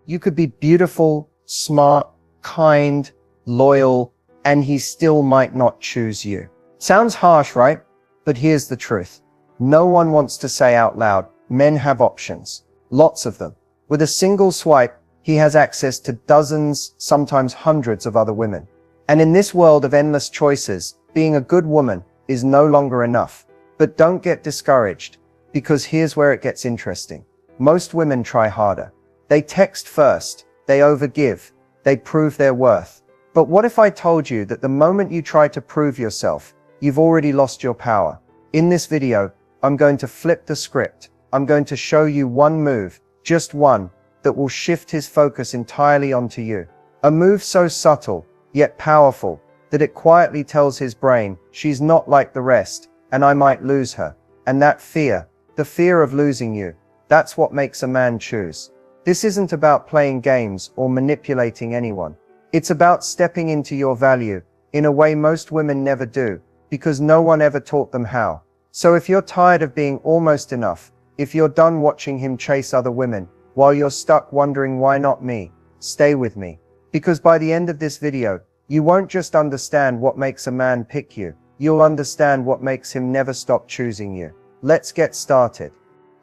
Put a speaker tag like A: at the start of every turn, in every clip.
A: You could be beautiful, smart, kind, loyal, and he still might not choose you. Sounds harsh, right? But here's the truth. No one wants to say out loud, men have options. Lots of them. With a single swipe, he has access to dozens, sometimes hundreds of other women. And in this world of endless choices, being a good woman is no longer enough. But don't get discouraged, because here's where it gets interesting. Most women try harder. They text first, they overgive, they prove their worth. But what if I told you that the moment you try to prove yourself, you've already lost your power? In this video, I'm going to flip the script. I'm going to show you one move, just one, that will shift his focus entirely onto you. A move so subtle, yet powerful, that it quietly tells his brain, she's not like the rest, and I might lose her. And that fear, the fear of losing you, that's what makes a man choose. This isn't about playing games or manipulating anyone. It's about stepping into your value, in a way most women never do, because no one ever taught them how. So if you're tired of being almost enough, if you're done watching him chase other women, while you're stuck wondering why not me, stay with me. Because by the end of this video, you won't just understand what makes a man pick you, you'll understand what makes him never stop choosing you. Let's get started.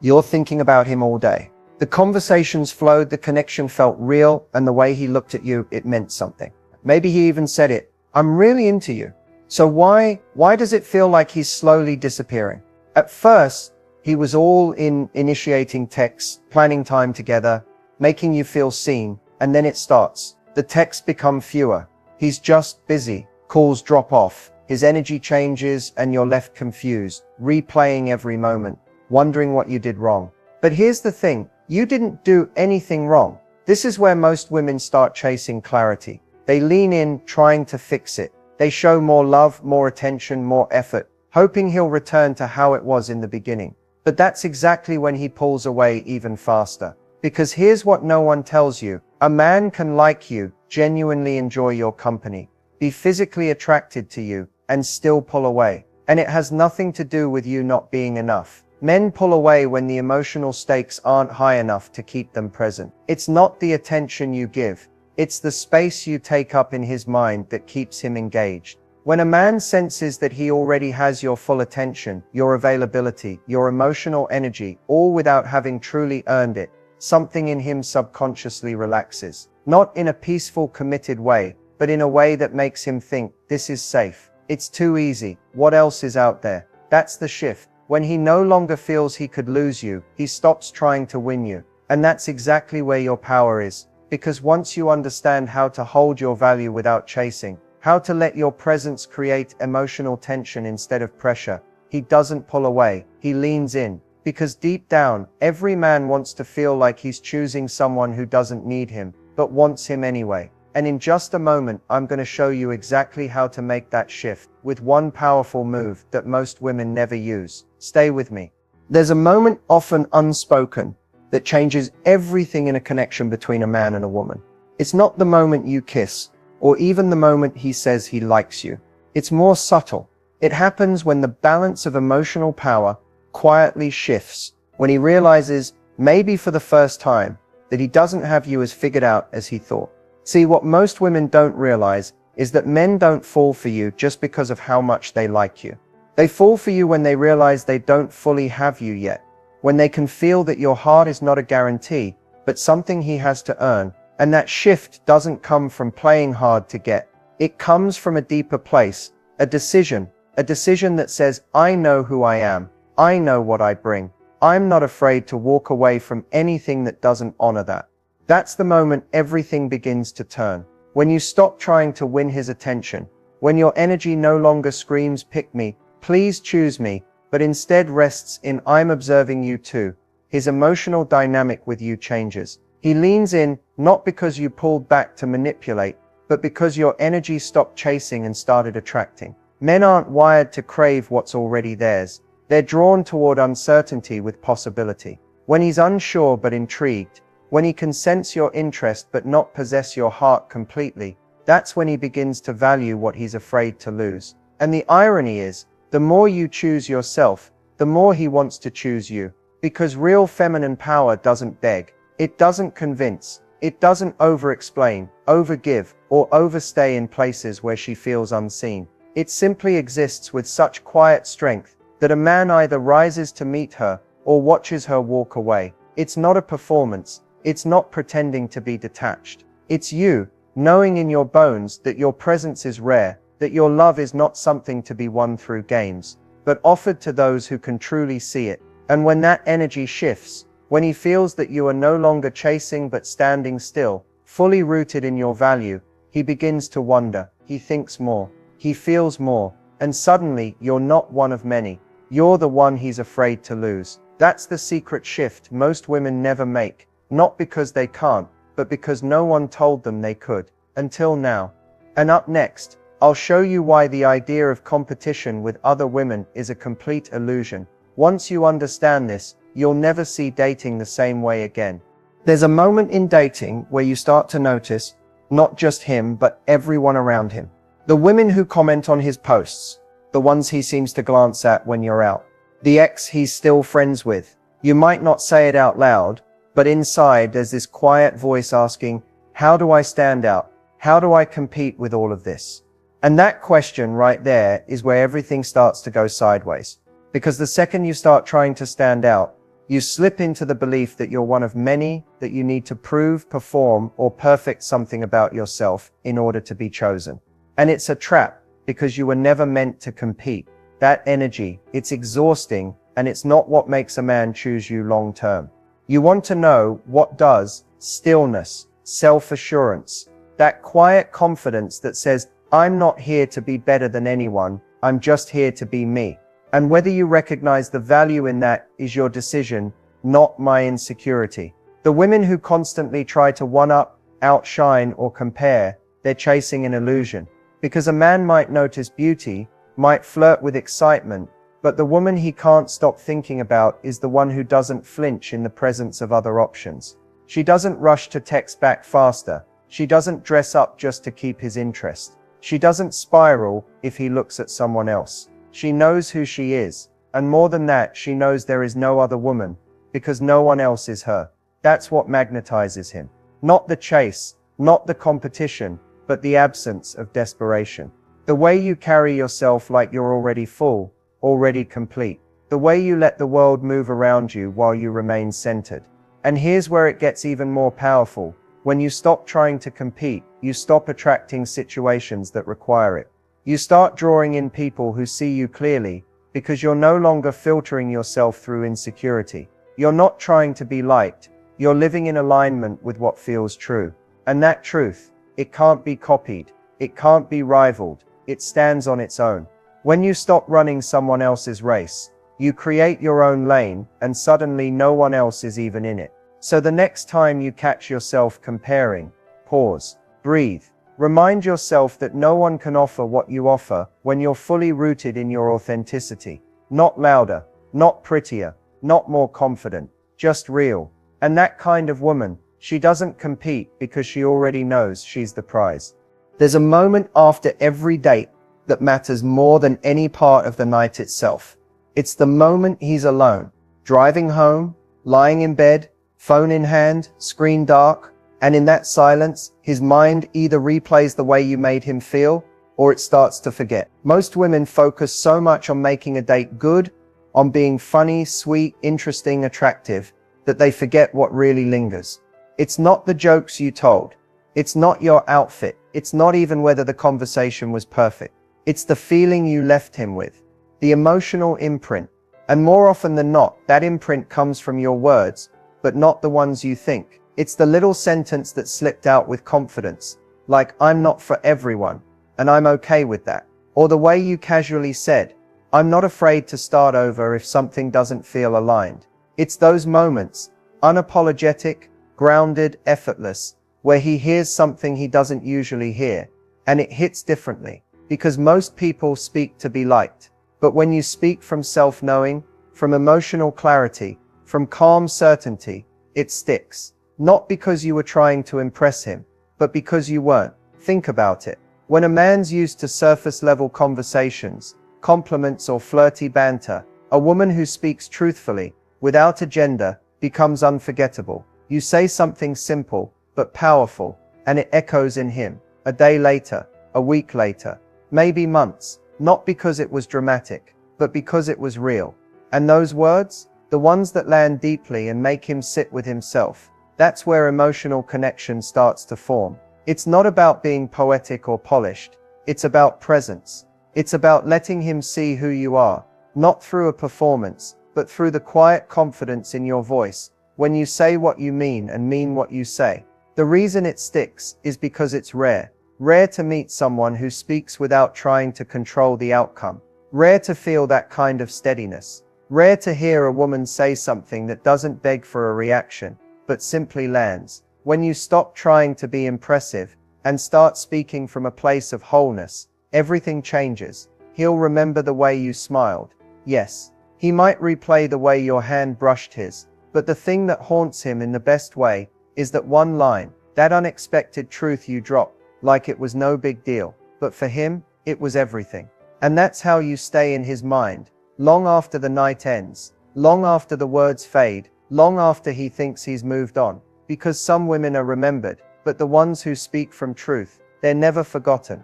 A: You're thinking about him all day. The conversations flowed, the connection felt real, and the way he looked at you, it meant something. Maybe he even said it, I'm really into you. So why does it feel like he's slowly disappearing? At first, he was all in initiating texts, planning time together, making you feel seen, and then it starts. The texts become fewer. He's just busy. Calls drop off. His energy changes and you're left confused, replaying every moment, wondering what you did wrong. But here's the thing, you didn't do anything wrong. This is where most women start chasing clarity. They lean in, trying to fix it. They show more love, more attention, more effort, hoping he'll return to how it was in the beginning. But that's exactly when he pulls away even faster. Because here's what no one tells you. A man can like you, genuinely enjoy your company, be physically attracted to you, and still pull away. And it has nothing to do with you not being enough. Men pull away when the emotional stakes aren't high enough to keep them present. It's not the attention you give. It's the space you take up in his mind that keeps him engaged. When a man senses that he already has your full attention, your availability, your emotional energy, all without having truly earned it, something in him subconsciously relaxes. Not in a peaceful, committed way, but in a way that makes him think, this is safe. It's too easy. What else is out there? That's the shift. When he no longer feels he could lose you, he stops trying to win you. And that's exactly where your power is. Because once you understand how to hold your value without chasing, how to let your presence create emotional tension instead of pressure, he doesn't pull away, he leans in. Because deep down, every man wants to feel like he's choosing someone who doesn't need him, but wants him anyway. And in just a moment, I'm going to show you exactly how to make that shift, with one powerful move that most women never use. Stay with me. There's a moment, often unspoken, that changes everything in a connection between a man and a woman. It's not the moment you kiss, or even the moment he says he likes you. It's more subtle. It happens when the balance of emotional power quietly shifts, when he realizes, maybe for the first time, that he doesn't have you as figured out as he thought. See, what most women don't realize is that men don't fall for you just because of how much they like you. They fall for you when they realize they don't fully have you yet, when they can feel that your heart is not a guarantee, but something he has to earn. And that shift doesn't come from playing hard to get. It comes from a deeper place, a decision that says, I know who I am. I know what I bring. I'm not afraid to walk away from anything that doesn't honor that. That's the moment everything begins to turn. When you stop trying to win his attention, when your energy no longer screams, pick me, please choose me, but instead rests in, I'm observing you too. His emotional dynamic with you changes. He leans in, not because you pulled back to manipulate, but because your energy stopped chasing and started attracting. Men aren't wired to crave what's already theirs. They're drawn toward uncertainty with possibility. When he's unsure but intrigued, when he can sense your interest but not possess your heart completely, that's when he begins to value what he's afraid to lose. And the irony is, the more you choose yourself, the more he wants to choose you. Because real feminine power doesn't beg. It doesn't convince. It doesn't over-explain, over-give, or overstay in places where she feels unseen. It simply exists with such quiet strength that a man either rises to meet her or watches her walk away. It's not a performance. It's not pretending to be detached. It's you, knowing in your bones that your presence is rare, that your love is not something to be won through games, but offered to those who can truly see it. And when that energy shifts, when he feels that you are no longer chasing but standing still, fully rooted in your value, he begins to wonder, he thinks more, he feels more, and suddenly you're not one of many. You're the one he's afraid to lose. That's the secret shift most women never make, not because they can't, but because no one told them they could, until now. And up next, I'll show you why the idea of competition with other women is a complete illusion. Once you understand this, you'll never see dating the same way again. There's a moment in dating where you start to notice, not just him, but everyone around him. The women who comment on his posts, the ones he seems to glance at when you're out, the ex he's still friends with. You might not say it out loud, but inside there's this quiet voice asking, how do I stand out? How do I compete with all of this? And that question right there is where everything starts to go sideways. Because the second you start trying to stand out, you slip into the belief that you're one of many, that you need to prove, perform, or perfect something about yourself in order to be chosen. And it's a trap, because you were never meant to compete. That energy, it's exhausting, and it's not what makes a man choose you long term. You want to know what does: stillness, self-assurance, that quiet confidence that says, I'm not here to be better than anyone, I'm just here to be me. And whether you recognize the value in that is your decision, not my insecurity. The women who constantly try to one-up, outshine, or compare, they're chasing an illusion. Because a man might notice beauty, might flirt with excitement, but the woman he can't stop thinking about is the one who doesn't flinch in the presence of other options. She doesn't rush to text back faster. She doesn't dress up just to keep his interest. She doesn't spiral if he looks at someone else. She knows who she is, and more than that, she knows there is no other woman, because no one else is her. That's what magnetizes him. Not the chase, not the competition, but the absence of desperation. The way you carry yourself like you're already full, already complete. The way you let the world move around you while you remain centered. And here's where it gets even more powerful. When you stop trying to compete, you stop attracting situations that require it. You start drawing in people who see you clearly, because you're no longer filtering yourself through insecurity. You're not trying to be liked. You're living in alignment with what feels true. And that truth, it can't be copied. It can't be rivaled. It stands on its own. When you stop running someone else's race, you create your own lane, and suddenly no one else is even in it. So the next time you catch yourself comparing, pause, breathe. Remind yourself that no one can offer what you offer when you're fully rooted in your authenticity. Not louder, not prettier, not more confident, just real. And that kind of woman, she doesn't compete because she already knows she's the prize. There's a moment after every date that matters more than any part of the night itself. It's the moment he's alone, driving home, lying in bed, phone in hand, screen dark, and in that silence, his mind either replays the way you made him feel, or it starts to forget. Most women focus so much on making a date good, on being funny, sweet, interesting, attractive, that they forget what really lingers. It's not the jokes you told. It's not your outfit. It's not even whether the conversation was perfect. It's the feeling you left him with, the emotional imprint. And more often than not, that imprint comes from your words, but not the ones you think. It's the little sentence that slipped out with confidence, like, I'm not for everyone, and I'm okay with that. Or the way you casually said, I'm not afraid to start over if something doesn't feel aligned. It's those moments, unapologetic, grounded, effortless, where he hears something he doesn't usually hear, and it hits differently. Because most people speak to be liked. But when you speak from self-knowing, from emotional clarity, from calm certainty, it sticks. Not because you were trying to impress him, but because you weren't. Think about it. When a man's used to surface-level conversations, compliments or flirty banter, a woman who speaks truthfully, without agenda, becomes unforgettable. You say something simple, but powerful, and it echoes in him. A day later, a week later, maybe months, not because it was dramatic, but because it was real. And those words, the ones that land deeply and make him sit with himself, that's where emotional connection starts to form. It's not about being poetic or polished. It's about presence. It's about letting him see who you are, not through a performance, but through the quiet confidence in your voice, when you say what you mean and mean what you say. The reason it sticks is because it's rare. Rare to meet someone who speaks without trying to control the outcome. Rare to feel that kind of steadiness. Rare to hear a woman say something that doesn't beg for a reaction, but simply lands. When you stop trying to be impressive and start speaking from a place of wholeness, everything changes. He'll remember the way you smiled. Yes, he might replay the way your hand brushed his, but the thing that haunts him in the best way is that one line, that unexpected truth you dropped, like it was no big deal, but for him, it was everything. And that's how you stay in his mind, long after the night ends, long after the words fade, long after he thinks he's moved on. Because some women are remembered, but the ones who speak from truth, they're never forgotten.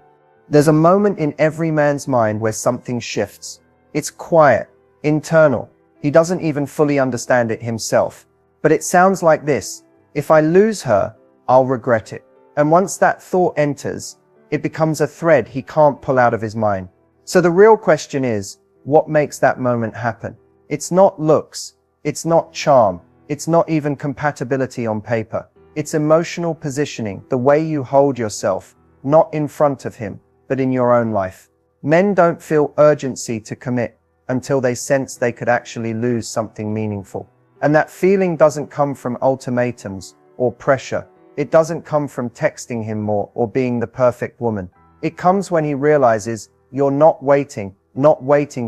A: There's a moment in every man's mind where something shifts. It's quiet, internal. He doesn't even fully understand it himself. But it sounds like this: if I lose her, I'll regret it. And once that thought enters, it becomes a thread he can't pull out of his mind. So the real question is, what makes that moment happen? It's not looks. It's not charm. It's not even compatibility on paper. It's emotional positioning, the way you hold yourself, not in front of him, but in your own life. Men don't feel urgency to commit until they sense they could actually lose something meaningful. And that feeling doesn't come from ultimatums or pressure. It doesn't come from texting him more or being the perfect woman. It comes when he realizes you're not waiting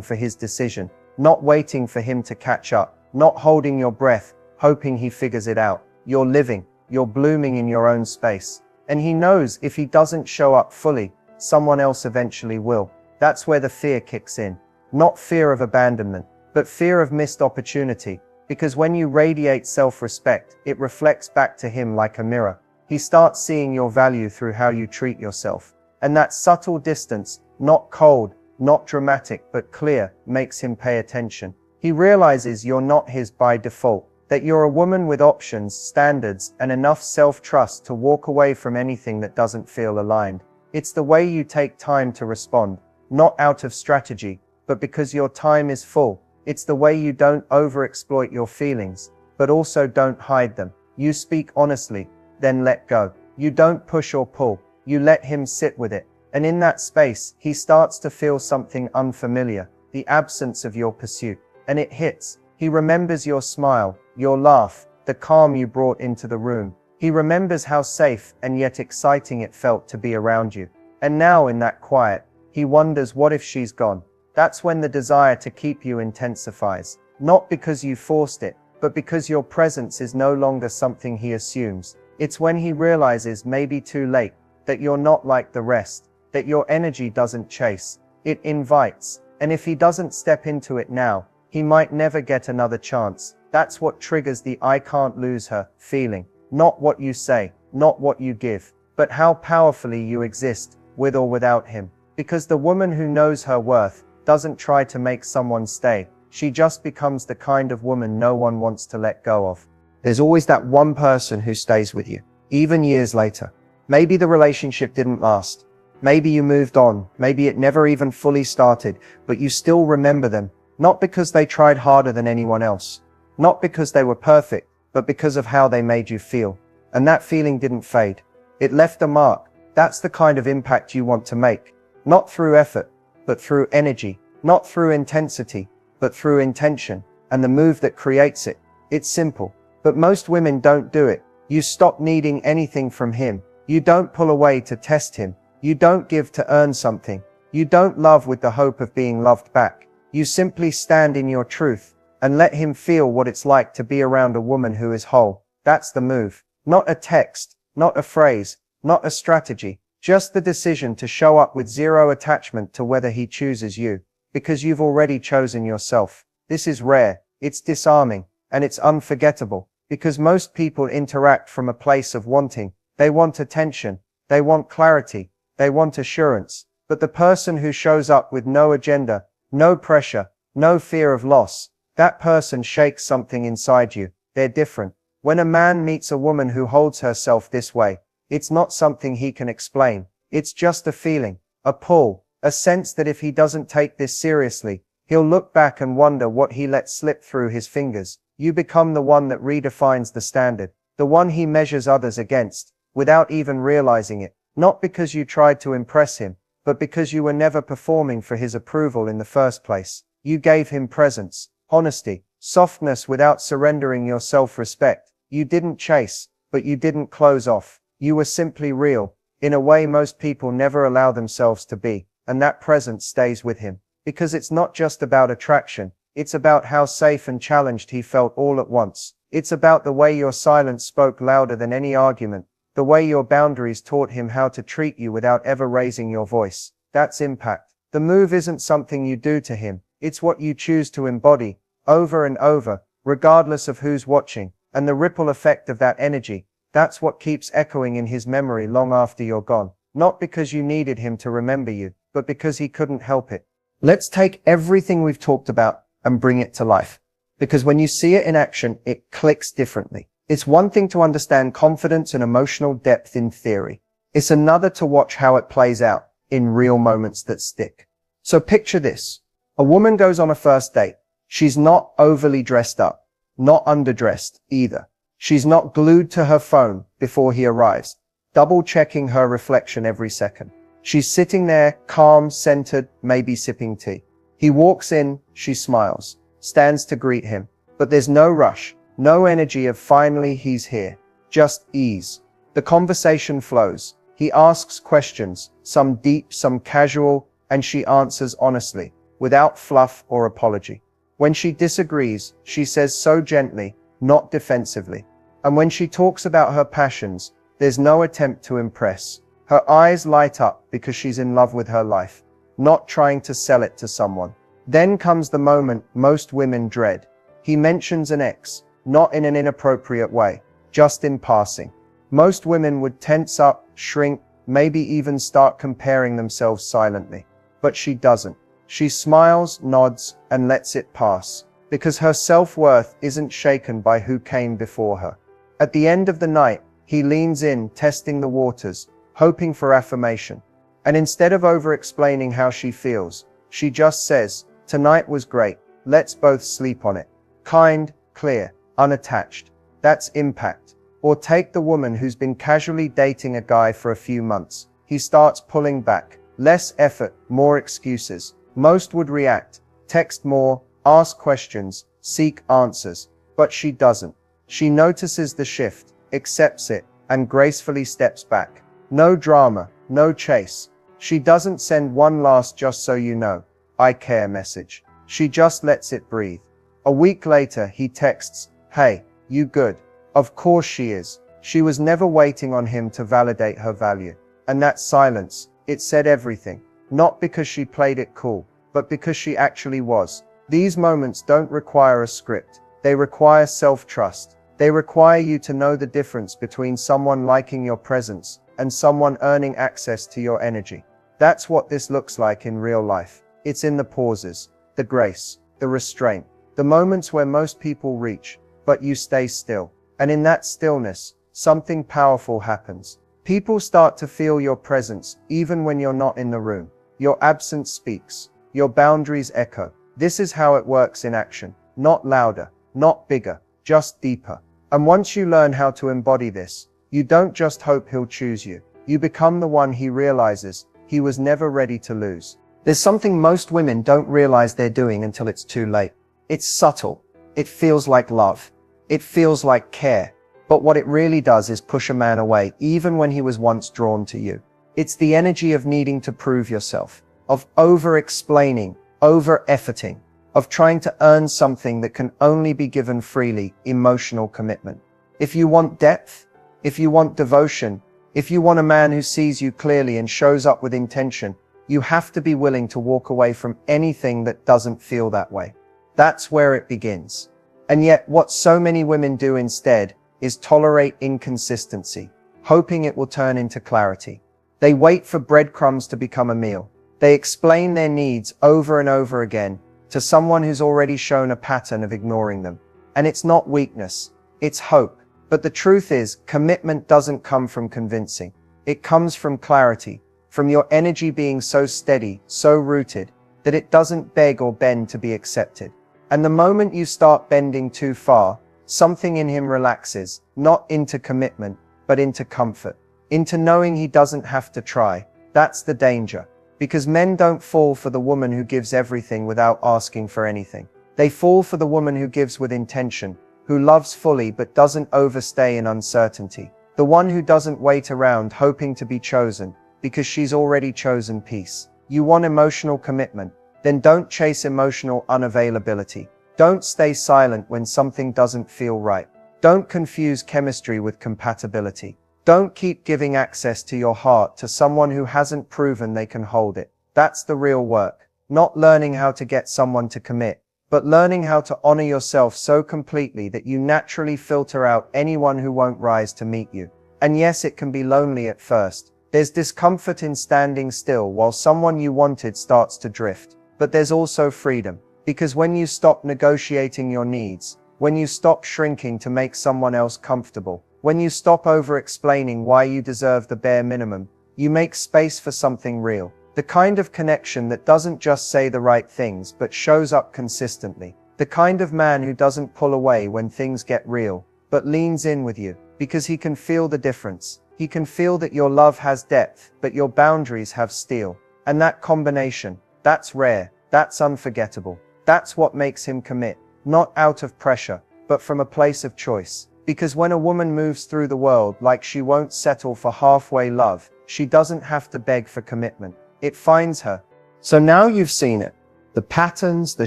A: for his decision, not waiting for him to catch up, not holding your breath, hoping he figures it out. You're living, you're blooming in your own space. And he knows if he doesn't show up fully, someone else eventually will. That's where the fear kicks in. Not fear of abandonment, but fear of missed opportunity. Because when you radiate self-respect, it reflects back to him like a mirror. He starts seeing your value through how you treat yourself. And that subtle distance, not cold, not dramatic, but clear, makes him pay attention. He realizes you're not his by default, that you're a woman with options, standards, and enough self-trust to walk away from anything that doesn't feel aligned. It's the way you take time to respond, not out of strategy, but because your time is full. It's the way you don't overexploit your feelings, but also don't hide them. You speak honestly, then let go. You don't push or pull. You let him sit with it. And in that space, he starts to feel something unfamiliar, the absence of your pursuit. And it hits. He remembers your smile, your laugh, the calm you brought into the room. He remembers how safe and yet exciting it felt to be around you. And now in that quiet, he wonders, what if she's gone? That's when the desire to keep you intensifies. Not because you forced it, but because your presence is no longer something he assumes. It's when he realizes, maybe too late, that you're not like the rest, that your energy doesn't chase, it invites. And if he doesn't step into it now, he might never get another chance. That's what triggers the "I can't lose her" feeling. Not what you say, not what you give, but how powerfully you exist, with or without him. Because the woman who knows her worth doesn't try to make someone stay. She just becomes the kind of woman no one wants to let go of. There's always that one person who stays with you, even years later. Maybe the relationship didn't last. Maybe you moved on. Maybe it never even fully started, but you still remember them. Not because they tried harder than anyone else. Not because they were perfect, but because of how they made you feel. And that feeling didn't fade. It left a mark. That's the kind of impact you want to make. Not through effort, but through energy. Not through intensity, but through intention. And the move that creates it. It's simple, but most women don't do it. You stop needing anything from him. You don't pull away to test him. You don't give to earn something. You don't love with the hope of being loved back. You simply stand in your truth and let him feel what it's like to be around a woman who is whole. That's the move. Not a text, not a phrase, not a strategy. Just the decision to show up with zero attachment to whether he chooses you, because you've already chosen yourself. This is rare, it's disarming, and it's unforgettable. because most people interact from a place of wanting. They want attention, they want clarity, they want assurance. But the person who shows up with no agenda, no pressure, no fear of loss, that person shakes something inside you. They're different. When a man meets a woman who holds herself this way, it's not something he can explain. It's just a feeling, a pull, a sense that if he doesn't take this seriously, he'll look back and wonder what he let slip through his fingers. You become the one that redefines the standard, the one he measures others against, without even realizing it. Not because you tried to impress him, but because you were never performing for his approval in the first place. You gave him presence, honesty, softness without surrendering your self-respect. You didn't chase, but you didn't close off. You were simply real, in a way most people never allow themselves to be, and that presence stays with him. Because it's not just about attraction, it's about how safe and challenged he felt all at once. It's about the way your silence spoke louder than any argument, the way your boundaries taught him how to treat you without ever raising your voice. That's impact. The move isn't something you do to him, it's what you choose to embody, over and over, regardless of who's watching, and the ripple effect of that energy. That's what keeps echoing in his memory long after you're gone. Not because you needed him to remember you, but because he couldn't help it. Let's take everything we've talked about and bring it to life. Because when you see it in action, it clicks differently. It's one thing to understand confidence and emotional depth in theory. It's another to watch how it plays out in real moments that stick. So picture this. A woman goes on a first date. She's not overly dressed up, not underdressed either. She's not glued to her phone before he arrives, double-checking her reflection every second. She's sitting there, calm, centered, maybe sipping tea. He walks in, she smiles, stands to greet him. But there's no rush, no energy of finally he's here. Just ease. The conversation flows. He asks questions, some deep, some casual, and she answers honestly, without fluff or apology. When she disagrees, she says so gently, not defensively. And when she talks about her passions, there's no attempt to impress. Her eyes light up because she's in love with her life, not trying to sell it to someone. Then comes the moment most women dread. He mentions an ex, not in an inappropriate way, just in passing. Most women would tense up, shrink, maybe even start comparing themselves silently. But she doesn't. She smiles, nods, and lets it pass, because her self-worth isn't shaken by who came before her. At the end of the night, he leans in, testing the waters, hoping for affirmation. And instead of over-explaining how she feels, she just says, "Tonight was great, let's both sleep on it." Kind, clear, unattached. That's impact. Or take the woman who's been casually dating a guy for a few months. He starts pulling back. Less effort, more excuses. Most would react, text more, ask questions, seek answers. But she doesn't. She notices the shift, accepts it, and gracefully steps back. No drama, no chase. She doesn't send one last "just so you know, I care" message. She just lets it breathe. A week later, he texts, "Hey, you good?" Of course she is. She was never waiting on him to validate her value. And that silence, it said everything. Not because she played it cool, but because she actually was. These moments don't require a script. They require self-trust. They require you to know the difference between someone liking your presence and someone earning access to your energy. That's what this looks like in real life. It's in the pauses, the grace, the restraint, the moments where most people reach, but you stay still. And in that stillness, something powerful happens. People start to feel your presence even when you're not in the room. Your absence speaks. Your boundaries echo. This is how it works in action. Not louder, not bigger, just deeper. And once you learn how to embody this, you don't just hope he'll choose you. You become the one he realizes he was never ready to lose. There's something most women don't realize they're doing until it's too late. It's subtle. It feels like love. It feels like care. But what it really does is push a man away, even when he was once drawn to you. It's the energy of needing to prove yourself, of over-explaining, over-efforting, of trying to earn something that can only be given freely, emotional commitment. If you want depth, if you want devotion, if you want a man who sees you clearly and shows up with intention, you have to be willing to walk away from anything that doesn't feel that way. That's where it begins. And yet what so many women do instead is tolerate inconsistency, hoping it will turn into clarity. They wait for breadcrumbs to become a meal. They explain their needs over and over again to someone who's already shown a pattern of ignoring them. And it's not weakness, it's hope. But the truth is, commitment doesn't come from convincing. It comes from clarity, from your energy being so steady, so rooted, that it doesn't beg or bend to be accepted. And the moment you start bending too far, something in him relaxes, not into commitment, but into comfort, into knowing he doesn't have to try. That's the danger. Because men don't fall for the woman who gives everything without asking for anything. They fall for the woman who gives with intention, who loves fully but doesn't overstay in uncertainty. The one who doesn't wait around hoping to be chosen, because she's already chosen peace. You want emotional commitment? Then don't chase emotional unavailability. Don't stay silent when something doesn't feel right. Don't confuse chemistry with compatibility. Don't keep giving access to your heart to someone who hasn't proven they can hold it. That's the real work. Not learning how to get someone to commit, but learning how to honor yourself so completely that you naturally filter out anyone who won't rise to meet you. And yes, it can be lonely at first. There's discomfort in standing still while someone you wanted starts to drift. But there's also freedom. Because when you stop negotiating your needs, when you stop shrinking to make someone else comfortable, when you stop over-explaining why you deserve the bare minimum, you make space for something real. The kind of connection that doesn't just say the right things but shows up consistently. The kind of man who doesn't pull away when things get real, but leans in with you, because he can feel the difference. He can feel that your love has depth, but your boundaries have steel. And that combination, that's rare, that's unforgettable. That's what makes him commit, not out of pressure, but from a place of choice. Because when a woman moves through the world like she won't settle for halfway love, she doesn't have to beg for commitment. It finds her. So now you've seen it. The patterns, the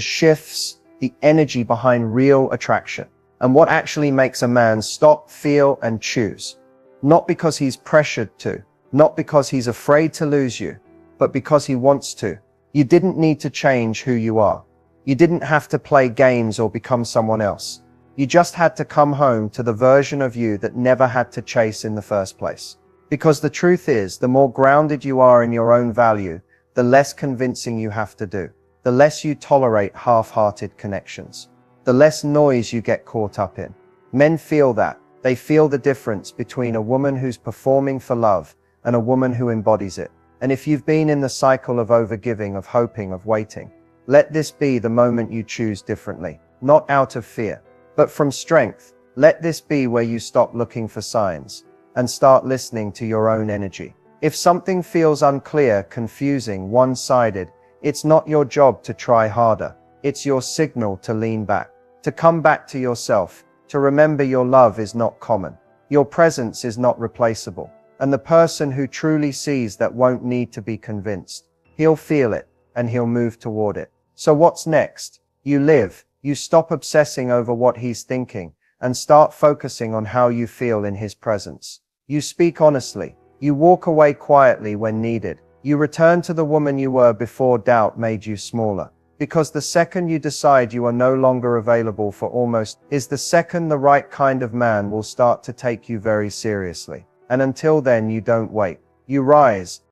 A: shifts, the energy behind real attraction. And what actually makes a man stop, feel, and choose. Not because he's pressured to, not because he's afraid to lose you, but because he wants to. You didn't need to change who you are. You didn't have to play games or become someone else. You just had to come home to the version of you that never had to chase in the first place. Because the truth is, the more grounded you are in your own value, the less convincing you have to do. The less you tolerate half-hearted connections. The less noise you get caught up in. Men feel that. They feel the difference between a woman who's performing for love and a woman who embodies it. And if you've been in the cycle of overgiving, of hoping, of waiting, let this be the moment you choose differently. Not out of fear, but from strength. Let this be where you stop looking for signs and start listening to your own energy. If something feels unclear, confusing, one-sided, it's not your job to try harder. It's your signal to lean back, to come back to yourself, to remember your love is not common. Your presence is not replaceable. And the person who truly sees that won't need to be convinced. He'll feel it, and he'll move toward it. So what's next? You live. You stop obsessing over what he's thinking, and start focusing on how you feel in his presence. You speak honestly. You walk away quietly when needed. You return to the woman you were before doubt made you smaller. Because the second you decide you are no longer available for almost is the second the right kind of man will start to take you very seriously. And until then, you don't wait. You rise,